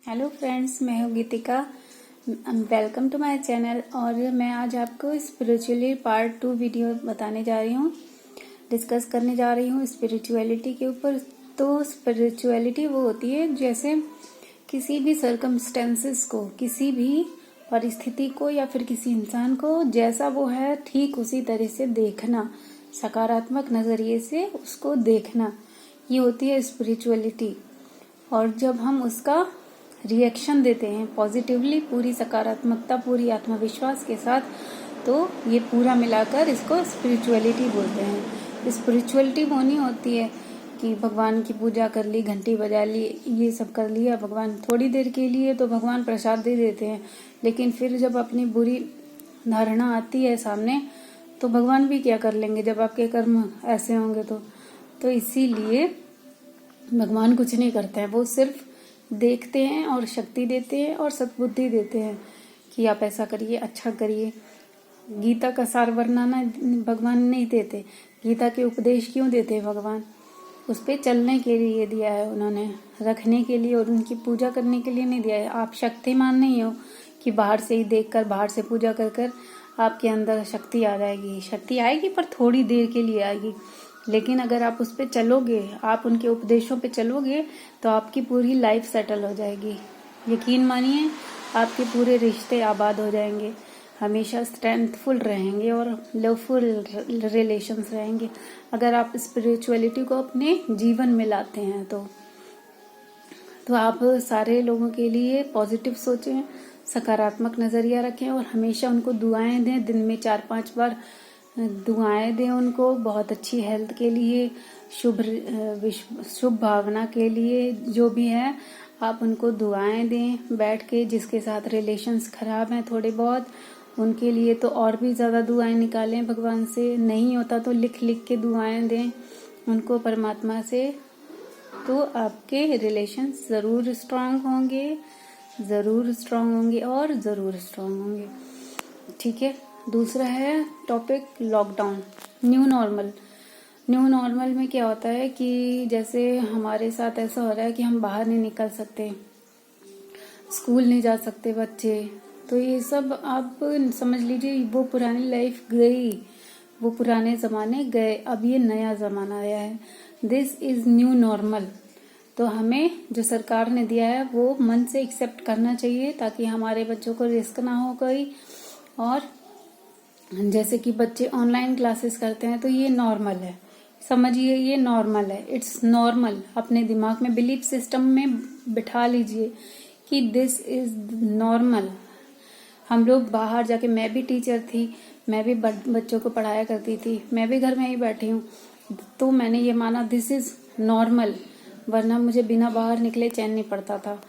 Hello friends, मैं हूँ Geetika. Welcome to my channel. और मैं आज आपको स्पिरिचुअली पार्ट 2 वीडियो बताने जा रही हूँ, डिस्कस करने जा रही हूँ स्पिरिचुअलिटी के ऊपर। तो स्पिरिचुअलिटी वो होती है जैसे किसी भी सर्कमस्टेंसेस को, किसी भी परिस्थिति को या फिर किसी इंसान को जैसा वो है ठीक उसी तरह से देखना, सकारात्मक नजरिए से उसको देखना, ये होती है स्पिरिचुअलिटी। और जब हम उसका रिएक्शन देते हैं पॉजिटिवली, पूरी सकारात्मकता, पूरी आत्मविश्वास के साथ, तो ये पूरा मिलाकर इसको स्पिरिचुअलिटी बोलते हैं। स्पिरिचुअलिटी वो नहीं होती है कि भगवान की पूजा कर ली, घंटी बजा ली, ये सब कर लिया भगवान थोड़ी देर के लिए, तो भगवान प्रसाद दे देते हैं, लेकिन फिर जब अपनी बुरी धारणा आती है सामने तो भगवान भी क्या कर लेंगे जब आपके कर्म ऐसे होंगे तो इसीलिए भगवान कुछ नहीं करते हैं, वो सिर्फ देखते हैं और शक्ति देते हैं और सद्बुद्धि देते हैं कि आप ऐसा करिए, अच्छा करिए। गीता का सार वर्णना भगवान नहीं देते। गीता के उपदेश क्यों देते हैं भगवान? उस पे चलने के लिए दिया है उन्होंने, रखने के लिए और उनकी पूजा करने के लिए नहीं दिया है। आप शक्तिमान नहीं हो कि बाहर से ही देखकर, बाहर से पूजा कर कर आपके अंदर शक्ति आ जाएगी। शक्ति आएगी पर थोड़ी देर के लिए आएगी, लेकिन अगर आप उस पर चलोगे, आप उनके उपदेशों पे चलोगे, तो आपकी पूरी लाइफ सेटल हो जाएगी। यकीन मानिए, आपके पूरे रिश्ते आबाद हो जाएंगे, हमेशा स्ट्रेंथफुल रहेंगे और लवफुल रिलेशंस रहेंगे अगर आप स्पिरिचुअलिटी को अपने जीवन में लाते हैं तो आप सारे लोगों के लिए पॉजिटिव सोचें, सकारात्मक नजरिया रखें और हमेशा उनको दुआएं दें। दिन में 4-5 बार दुआएं दें उनको, बहुत अच्छी हेल्थ के लिए, शुभ भावना के लिए, जो भी है आप उनको दुआएं दें बैठ के। जिसके साथ रिलेशंस खराब हैं थोड़े बहुत, उनके लिए तो और भी ज्यादा दुआएं निकालें भगवान से। नहीं होता तो लिख लिख के दुआएं दें उनको परमात्मा से, तो आपके रिलेशंस जरूर स्ट्रांग होंगे, जरूर स्ट्रांग होंगे और जरूर स्ट्रांग होंगे। ठीक है। दूसरा है topic lockdown, new normal. New normal में क्या होता है कि जैसे हमारे साथ ऐसा हो रहा है कि हम बाहर नहीं निकल सकते, स्कूल नहीं जा सकते बच्चे, तो ये सब आप समझ लीजिए वो पुरानी लाइफ गई, वो पुराने जमाने गए, अब ये नया जमाना आया है। This is new normal. तो हमें जो सरकार ने दिया है वो मन से एक्सेप्ट करना चाहिए, ताकि हमारे बच्चों को रिस्क ना हो कोई। और जैसे कि बच्चे ऑनलाइन क्लासेस करते हैं तो ये नॉर्मल है, समझिए ये नॉर्मल है, इट्स नॉर्मल। अपने दिमाग में बिलीफ सिस्टम में बिठा लीजिए कि दिस इज नॉर्मल। हम लोग बाहर जाके, मैं भी टीचर थी, मैं भी बच्चों को पढ़ाया करती थी, मैं भी घर में ही बैठी हूँ, तो मैंने ये माना दिस इज नॉर्मल, वरना मुझे बिना बाहर निकले चैन नहीं पड़ता था।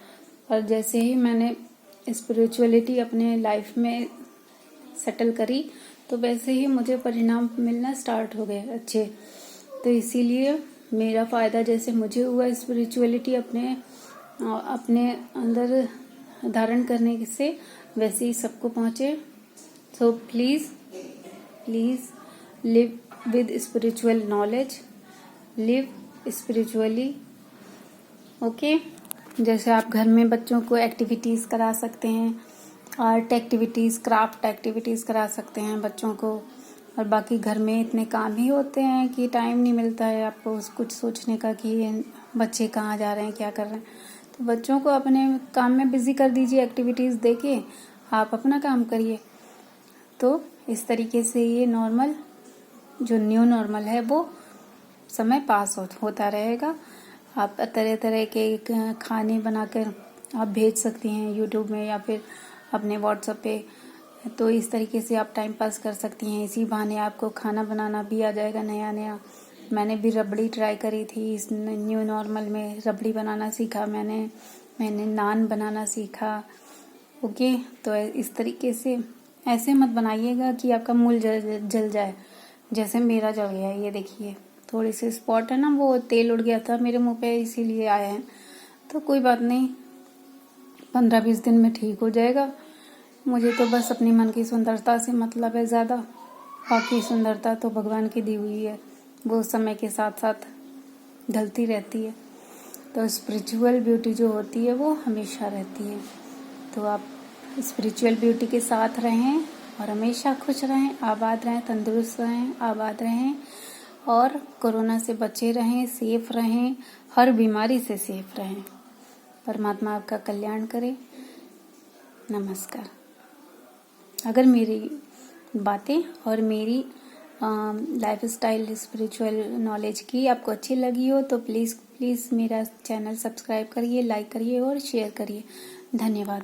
और जैसे ही मैंने स्पिरिचुअलिटी अपने लाइफ में सेटल करी तो वैसे ही मुझे परिणाम मिलना स्टार्ट हो गए अच्छे। तो इसीलिए मेरा फायदा जैसे मुझे हुआ स्पिरिचुअलिटी अपने अंदर धारण करने से, वैसे ही सबको पहुंचे। So please live with spiritual knowledge, live spiritually. Okay. जैसे आप घर में बच्चों को एक्टिविटीज करा सकते हैं, आर्ट एक्टिविटीज, क्राफ्ट एक्टिविटीज करा सकते हैं बच्चों को। और बाकी घर में इतने काम ही होते हैं कि टाइम नहीं मिलता है आपको कुछ सोचने का कि बच्चे कहाँ जा रहे हैं, क्या कर रहे हैं। तो बच्चों को अपने काम में बिजी कर दीजिए, एक्टिविटीज देके आप अपना काम करिए। तो इस तरीके से ये नॉर्मल, जो न्यू नॉर्मल है, वो समय पास होता रहेगा। आप तरह तरह के खाने बनाकर आप भेज सकती हैं यूट्यूब में या फिर अपने व्हाट्सएप पे। तो इस तरीके से आप टाइम पास कर सकती हैं। इसी बहाने आपको खाना बनाना भी आ जाएगा नया नया। मैंने भी रबड़ी ट्राई करी थी इस न्यू नॉर्मल में, रबड़ी बनाना सीखा मैंने नान बनाना सीखा। ओके। तो इस तरीके से ऐसे मत बनाइएगा कि आपका मुंह जल जाए, जैसे मेरा जल गया है। ये देखिए थोड़ी सी स्पॉट है ना, वो तेल उड़ गया था मेरे मुंह पे, इसीलिए आया है। तो कोई बात नहीं, 15-20 दिन में ठीक हो जाएगा। मुझे तो बस अपनी मन की सुंदरता से मतलब है ज्यादा, बाकी सुंदरता तो भगवान की दी हुई है, वो समय के साथ साथ ढलती रहती है। तो स्पिरिचुअल ब्यूटी जो होती है वो हमेशा रहती है। तो आप स्पिरिचुअल ब्यूटी के साथ रहें और हमेशा खुश रहें, आबाद रहें, तंदुरुस्त रहें, आबाद रहें और कोरोना से बचे रहें, सेफ रहें, हर बीमारी से सेफ रहें। परमात्मा आपका कल्याण करे। नमस्कार। अगर मेरी बातें और मेरी लाइफ स्टाइल स्पिरिचुअल नॉलेज की आपको अच्छी लगी हो तो प्लीज़ मेरा चैनल सब्सक्राइब करिए, लाइक करिए और शेयर करिए। धन्यवाद।